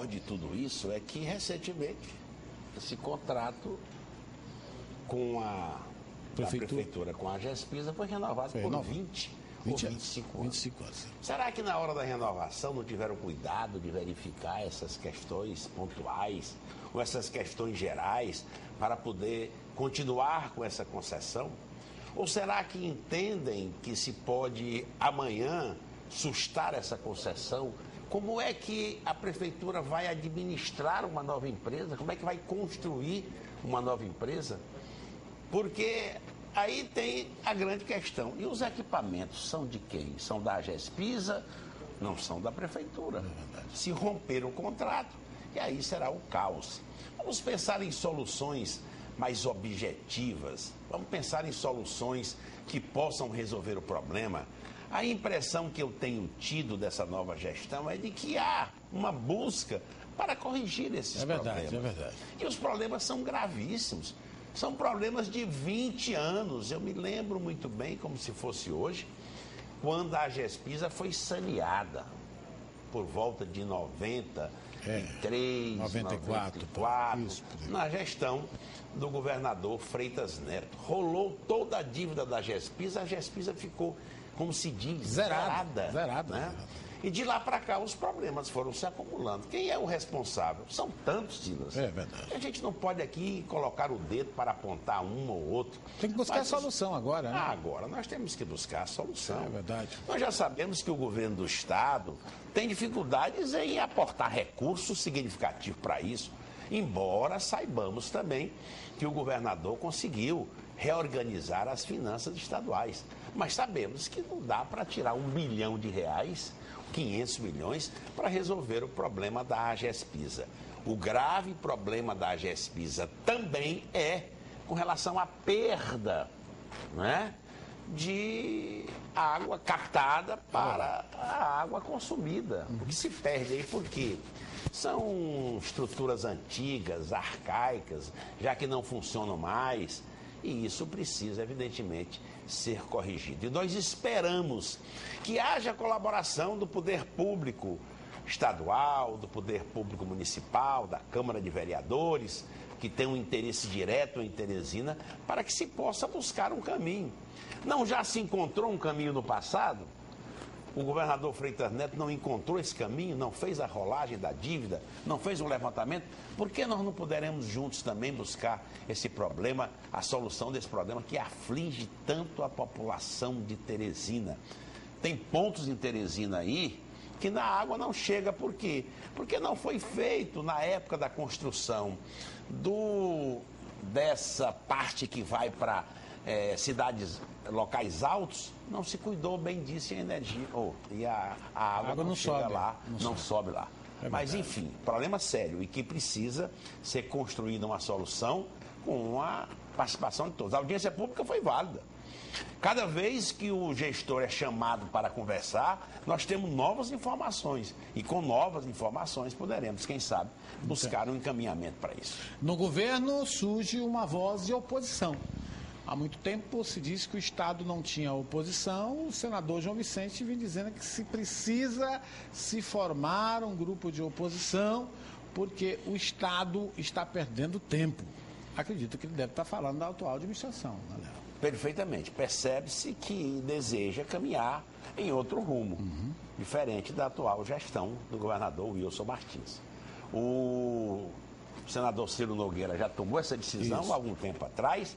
pior de tudo isso é que, recentemente, esse contrato com a prefeitura, com a Gespisa, foi renovado por 20 ou 25 anos. 25 anos. Será que na hora da renovação não tiveram cuidado de verificar essas questões pontuais ou essas questões gerais para poder continuar com essa concessão? Ou será que entendem que se pode amanhã sustar essa concessão? Como é que a prefeitura vai administrar uma nova empresa? Como é que vai construir uma nova empresa? Porque aí tem a grande questão. E os equipamentos são de quem? São da Gespisa? Não são da prefeitura. Se romper o contrato, e aí será o caos. Vamos pensar em soluções mais objetivas. Vamos pensar em soluções que possam resolver o problema. A impressão que eu tenho tido dessa nova gestão é de que há uma busca para corrigir esses problemas. É verdade. E os problemas são gravíssimos. São problemas de 20 anos. Eu me lembro muito bem, como se fosse hoje, quando a Gespisa foi saneada por volta de 93, 94, na gestão do governador Freitas Neto. Rolou toda a dívida da Gespisa, a Gespisa ficou, como se diz, zerada. Né? E de lá para cá os problemas foram se acumulando. Quem é o responsável? São tantos, Silas. É verdade. A gente não pode aqui colocar o dedo para apontar um ou outro. Tem que buscar a solução agora, né? Agora nós temos que buscar a solução. É verdade. Nós já sabemos que o governo do Estado tem dificuldades em aportar recursos significativos para isso. Embora saibamos também que o governador conseguiu reorganizar as finanças estaduais. Mas sabemos que não dá para tirar R$1 bilhão, 500 milhões, para resolver o problema da Gespisa. O grave problema da Gespisa também é com relação à perda, né, de água captada para a água consumida. O que se perde aí por quê? São estruturas antigas, arcaicas, já que não funcionam mais, e isso precisa, evidentemente, ser corrigido. E nós esperamos que haja colaboração do poder público estadual, do poder público municipal, da Câmara de Vereadores, que tem um interesse direto em Teresina, para que se possa buscar um caminho. Não já se encontrou um caminho no passado? O governador Freitas Neto não encontrou esse caminho, não fez a rolagem da dívida, não fez um levantamento. Por que nós não poderemos juntos também buscar esse problema, a solução desse problema que aflige tanto a população de Teresina? Tem pontos em Teresina aí que na água não chega. Por quê? Porque não foi feito na época da construção dessa parte que vai para cidades, locais altos, não se cuidou bem disso, e a energia, e a água não chega sobe, lá, não sobe lá. Mas enfim, problema sério e que precisa ser construída uma solução com a participação de todos. A audiência pública foi válida. Cada vez que o gestor é chamado para conversar, nós temos novas informações. E com novas informações poderemos, quem sabe, buscar um encaminhamento para isso. No governo surge uma voz de oposição. Há muito tempo se diz que o Estado não tinha oposição. O senador João Vicente vem dizendo que se precisa se formar um grupo de oposição porque o Estado está perdendo tempo. Acredito que ele deve estar falando da atual administração, né, Léo? Perfeitamente. Percebe-se que deseja caminhar em outro rumo, diferente da atual gestão do governador Wilson Martins. O senador Ciro Nogueira já tomou essa decisão há algum tempo atrás,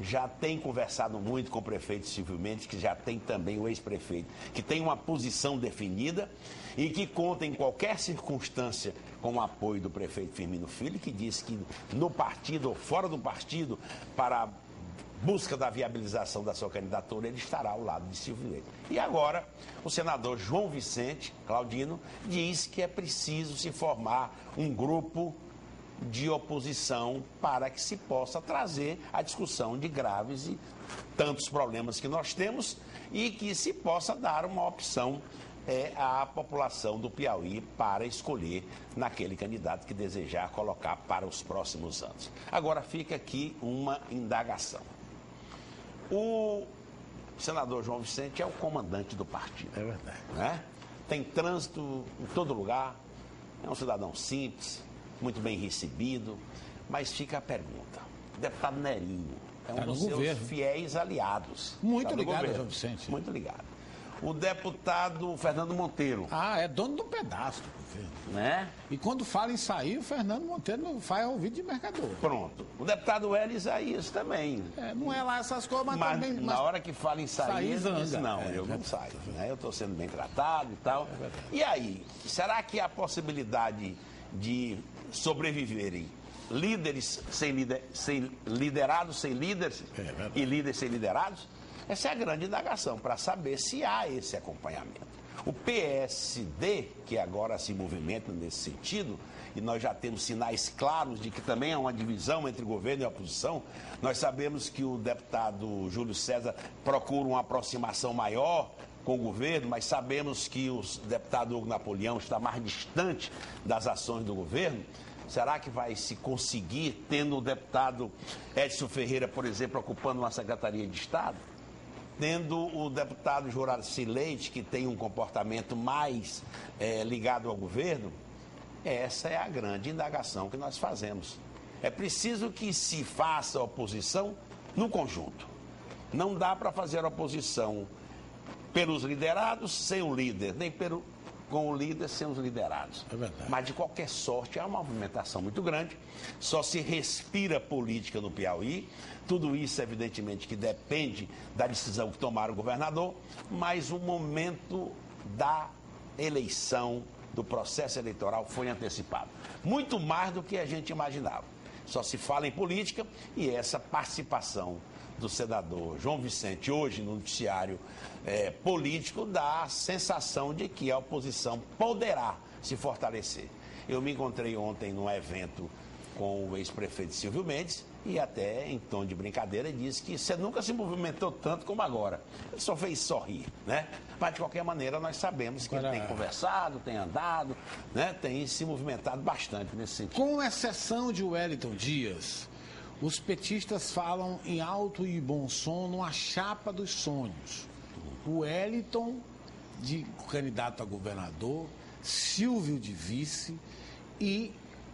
já tem conversado muito com o prefeito Silvio Mendes, que já tem também o ex-prefeito, que tem uma posição definida e que conta em qualquer circunstância com o apoio do prefeito Firmino Filho, que diz que no partido ou fora do partido, para a busca da viabilização da sua candidatura, ele estará ao lado de Silvio Mendes. E agora, o senador João Vicente Claudino diz que é preciso se formar um grupo de oposição para que se possa trazer a discussão de graves e tantos problemas que nós temos e que se possa dar uma opção à população do Piauí para escolher naquele candidato que desejar colocar para os próximos anos. Agora fica aqui uma indagação. O senador João Vicente é o comandante do partido. É verdade. Né? Tem trânsito em todo lugar, é um cidadão simples, muito bem recebido, mas fica a pergunta. O deputado Nerinho é um dos seus fiéis aliados. Muito ligado ao João Vicente. Muito ligado. O deputado Fernando Monteiro. É dono do pedaço do governo. Né? E quando fala em sair, o Fernando Monteiro faz ouvido de mercador. Pronto. O deputado Hélio Isaías também. Não é lá essas coisas, mas também... Na hora que fala em sair, ele diz, não, eu não saio. Né? Eu estou sendo bem tratado e tal. E aí, será que há possibilidade de sobreviverem líderes sem liderados sem líderes e líderes sem liderados? Essa é a grande indagação, para saber se há esse acompanhamento. O PSD, que agora se movimenta nesse sentido, e nós já temos sinais claros de que também há uma divisão entre governo e oposição, nós sabemos que o deputado Júlio César procura uma aproximação maior com o governo, mas sabemos que o deputado Hugo Napoleão está mais distante das ações do governo. Será que vai se conseguir, tendo o deputado Edson Ferreira, por exemplo, ocupando uma secretaria de Estado? Tendo o deputado Juraci Leite, que tem um comportamento mais ligado ao governo? Essa é a grande indagação que nós fazemos. É preciso que se faça oposição no conjunto. Não dá para fazer oposição pelos liderados sem o líder, nem com o líder sem os liderados. É verdade. Mas, de qualquer sorte, há uma movimentação muito grande. Só se respira política no Piauí. Tudo isso, evidentemente, que depende da decisão que tomar o governador, mas o momento da eleição, do processo eleitoral, foi antecipado. Muito mais do que a gente imaginava. Só se fala em política e essa participação do senador João Vicente hoje no noticiário político dá a sensação de que a oposição poderá se fortalecer. Eu me encontrei ontem num evento com o ex-prefeito Silvio Mendes e até em tom de brincadeira disse que você nunca se movimentou tanto como agora. Ele só fez sorrir, né? Mas de qualquer maneira nós sabemos que ele tem conversado, tem andado, né? Tem se movimentado bastante nesse sentido. Com exceção de Wellington Dias, os petistas falam em alto e bom som numa chapa dos sonhos. O Wellington, de candidato a governador, Silvio de vice e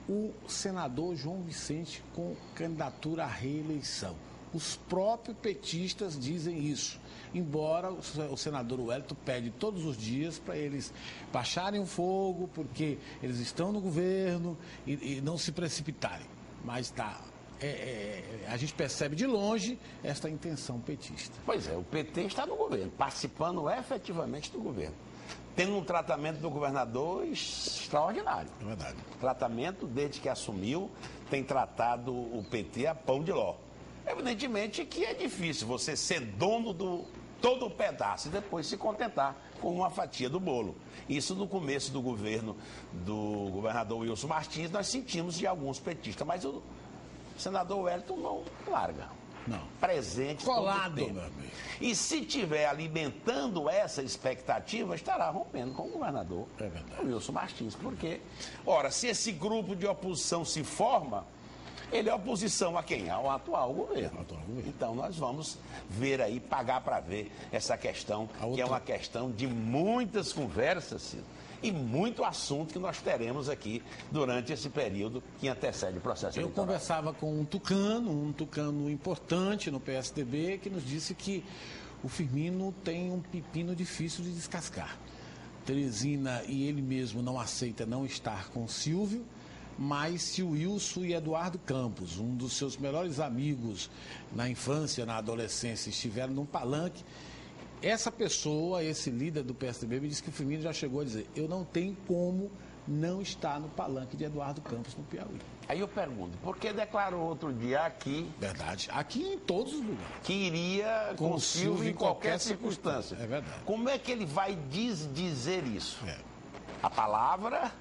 o senador João Vicente com candidatura à reeleição. Os próprios petistas dizem isso, embora o senador Wellington pede todos os dias para eles baixarem o fogo, porque eles estão no governo e não se precipitarem. Mas a gente percebe de longe esta intenção petista. Pois é, o PT está no governo, participando efetivamente do governo. Tendo um tratamento do governador extraordinário. É verdade. Tratamento, desde que assumiu, tem tratado o PT a pão de ló. Evidentemente que é difícil você ser dono do todo o pedaço e depois se contentar com uma fatia do bolo. Isso no começo do governo do governador Wilson Martins, nós sentimos de alguns petistas, mas o senador Wellington não larga. Não. Presente colado, todo o tempo. Meu amigo. E se estiver alimentando essa expectativa, estará rompendo com o governador Wilson Martins. Porque, ora, se esse grupo de oposição se forma, ele é oposição a quem? Ao atual governo. Então nós vamos ver aí, pagar para ver essa questão, que é uma questão de muitas conversas, Ciro, e muito assunto que nós teremos aqui durante esse período que antecede o processo eleitoral. Eu conversava com um tucano importante no PSDB, que nos disse que o Firmino tem um pepino difícil de descascar. Teresina e ele mesmo não aceita não estar com o Silvio, mas se o Wilson e Eduardo Campos, um dos seus melhores amigos na infância, na adolescência, estiveram num palanque, essa pessoa, esse líder do PSDB, me disse que o Firmino já chegou a dizer: eu não tenho como não estar no palanque de Eduardo Campos no Piauí. Aí eu pergunto, por que declarou outro dia aqui... Verdade, aqui em todos os lugares. Que iria com o Silvio em qualquer circunstância. É verdade. Como é que ele vai dizer isso? A palavra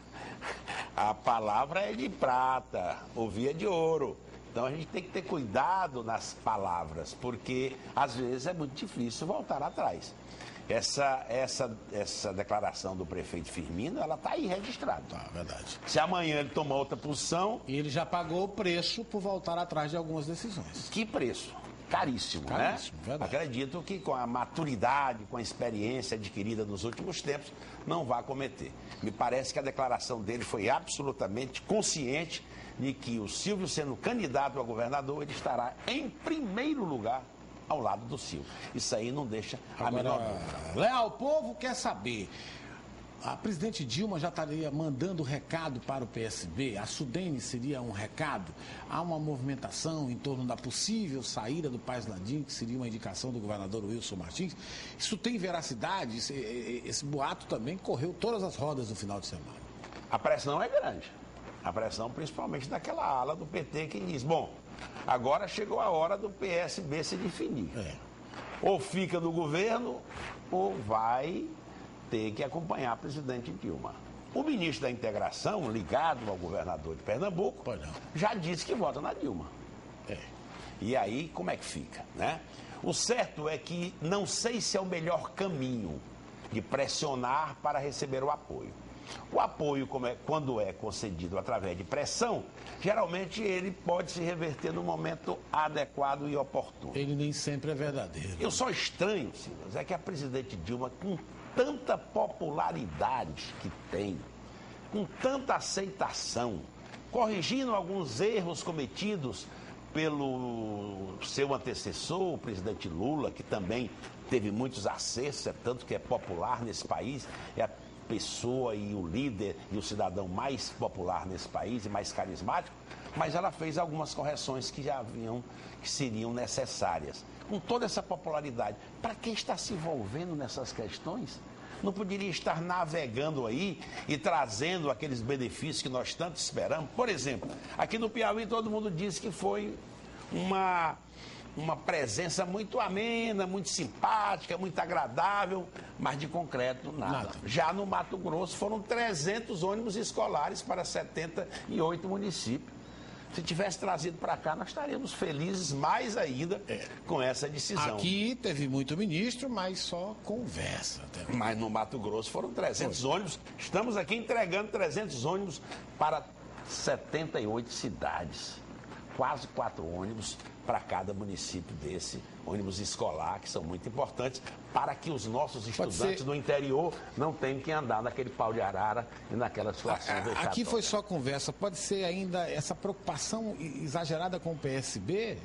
é de prata, ouvir é de ouro. Então a gente tem que ter cuidado nas palavras, porque às vezes é muito difícil voltar atrás. Essa declaração do prefeito Firmino, ela está aí registrada. Tá, verdade. Se amanhã ele tomar outra posição... E ele já pagou o preço por voltar atrás de algumas decisões. Que preço? caríssimo, Caríssimo, né? verdade. Acredito que com a maturidade, com a experiência adquirida nos últimos tempos, não vai cometer. Me parece que a declaração dele foi absolutamente consciente de que o Silvio, sendo candidato a governador, ele estará em primeiro lugar ao lado do Silvio. Isso aí não deixa a menor dúvida. Léo, o povo quer saber. A presidente Dilma já estaria mandando recado para o PSB? A Sudene seria um recado? Há uma movimentação em torno da possível saída do Paes Landim, que seria uma indicação do governador Wilson Martins. Isso tem veracidade? Esse boato também correu todas as rodas no final de semana. A pressão é grande. A pressão principalmente daquela ala do PT que diz, bom, agora chegou a hora do PSB se definir. Ou fica no governo ou vai ter que acompanhar a presidente Dilma. O ministro da Integração, ligado ao governador de Pernambuco, já disse que vota na Dilma. E aí, como é que fica, né? O certo é que não sei se é o melhor caminho de pressionar para receber o apoio. O apoio, quando é concedido através de pressão, geralmente ele pode se reverter no momento adequado e oportuno. Ele nem sempre é verdadeiro. Eu só estranho, Silas, é que a presidente Dilma, com tanta popularidade que tem, com tanta aceitação, corrigindo alguns erros cometidos pelo seu antecessor, o presidente Lula, que também teve muitos acessos, tanto que é popular nesse país, é a pessoa e o líder e o cidadão mais popular nesse país e mais carismático, mas ela fez algumas correções que seriam necessárias. Com toda essa popularidade, para quem está se envolvendo nessas questões? Não poderia estar navegando aí e trazendo aqueles benefícios que nós tanto esperamos? Por exemplo, aqui no Piauí todo mundo diz que foi uma presença muito amena, muito simpática, muito agradável, mas de concreto nada. Já no Mato Grosso foram 300 ônibus escolares para 78 municípios. Se tivesse trazido para cá, nós estaríamos felizes mais ainda com essa decisão. Aqui teve muito ministro, mas só conversa. Mas no Mato Grosso foram 300 ônibus. Estamos aqui entregando 300 ônibus para 78 cidades. Quase 4 ônibus para cada município desse, ônibus escolar, que são muito importantes, para que os nossos estudantes do interior não tenham que andar naquele pau de arara e naquela situação vexatória. Aqui foi só conversa. Pode ser ainda essa preocupação exagerada com o PSB?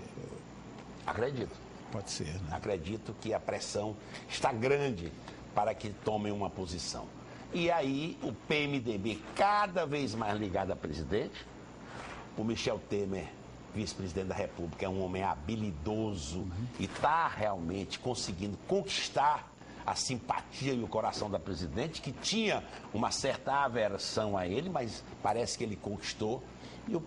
Acredito. Pode ser, né? Acredito que a pressão está grande para que tomem uma posição. E aí o PMDB cada vez mais ligado a presidente, o Michel Temer, vice-presidente da República, é um homem habilidoso e está realmente conseguindo conquistar a simpatia e o coração da presidente, que tinha uma certa aversão a ele, mas parece que ele conquistou. E o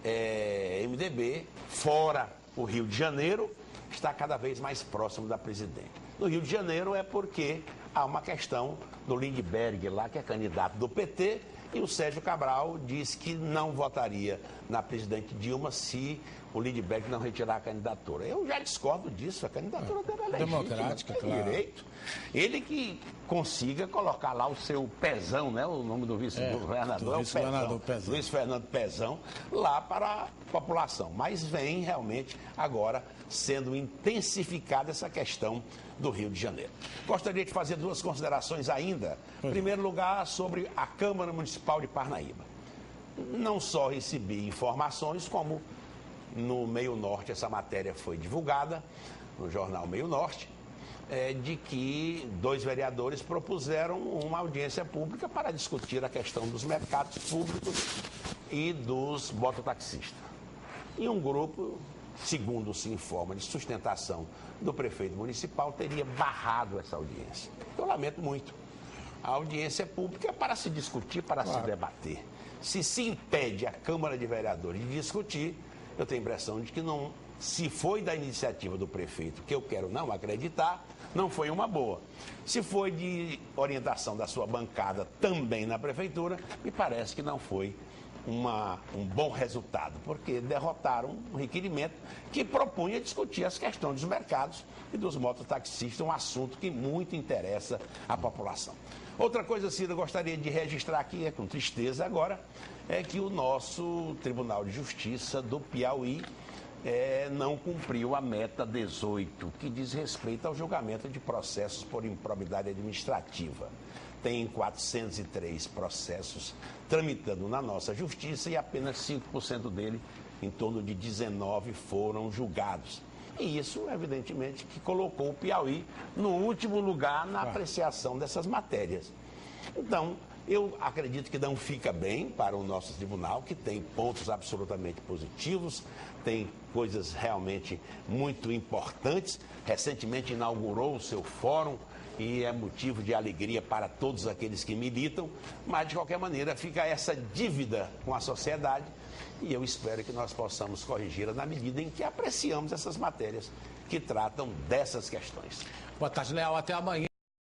PMDB, fora o Rio de Janeiro, está cada vez mais próximo da presidente. No Rio de Janeiro é porque há uma questão do Lindbergh lá, que é candidato do PT, e o Sérgio Cabral disse que não votaria na presidente Dilma se o Lindbergh não retirar a candidatura. Eu já discordo disso, a candidatura dela é legítima, democrática, tem claro. direito. Ele que consiga colocar lá o seu Pezão, né? O nome do vice-governador é o Pezão. Luiz Fernando Pezão, lá para a população. Mas vem realmente agora sendo intensificada essa questão do Rio de Janeiro. Gostaria de fazer 2 considerações ainda. Em primeiro lugar, sobre a Câmara Municipal de Parnaíba. Não só recebi informações, como no Meio Norte essa matéria foi divulgada, no jornal Meio Norte, de que 2 vereadores propuseram uma audiência pública para discutir a questão dos mercados públicos e dos mototaxistas. E um grupo, segundo se informa, de sustentação do prefeito municipal, teria barrado essa audiência. Eu lamento muito. A audiência pública é para se discutir, para se debater. Se impede a Câmara de Vereadores de discutir, eu tenho a impressão de que não, se foi da iniciativa do prefeito, que eu quero não acreditar, não foi uma boa. Se foi de orientação da sua bancada também na prefeitura, me parece que não foi um bom resultado, porque derrotaram um requerimento que propunha discutir as questões dos mercados e dos mototaxistas, um assunto que muito interessa a população. Outra coisa, Cida, eu gostaria de registrar aqui, com tristeza agora, é que o nosso Tribunal de Justiça do Piauí não cumpriu a meta 18, que diz respeito ao julgamento de processos por improbidade administrativa. Tem 403 processos tramitando na nossa justiça e apenas 5% dele, em torno de 19, foram julgados. E isso, evidentemente, que colocou o Piauí no último lugar na apreciação dessas matérias. Então, eu acredito que não fica bem para o nosso tribunal, que tem pontos absolutamente positivos, tem coisas realmente muito importantes. Recentemente inaugurou o seu fórum e é motivo de alegria para todos aqueles que militam, mas de qualquer maneira fica essa dívida com a sociedade e eu espero que nós possamos corrigi-la na medida em que apreciamos essas matérias que tratam dessas questões. Boa tarde, Leal. Até amanhã.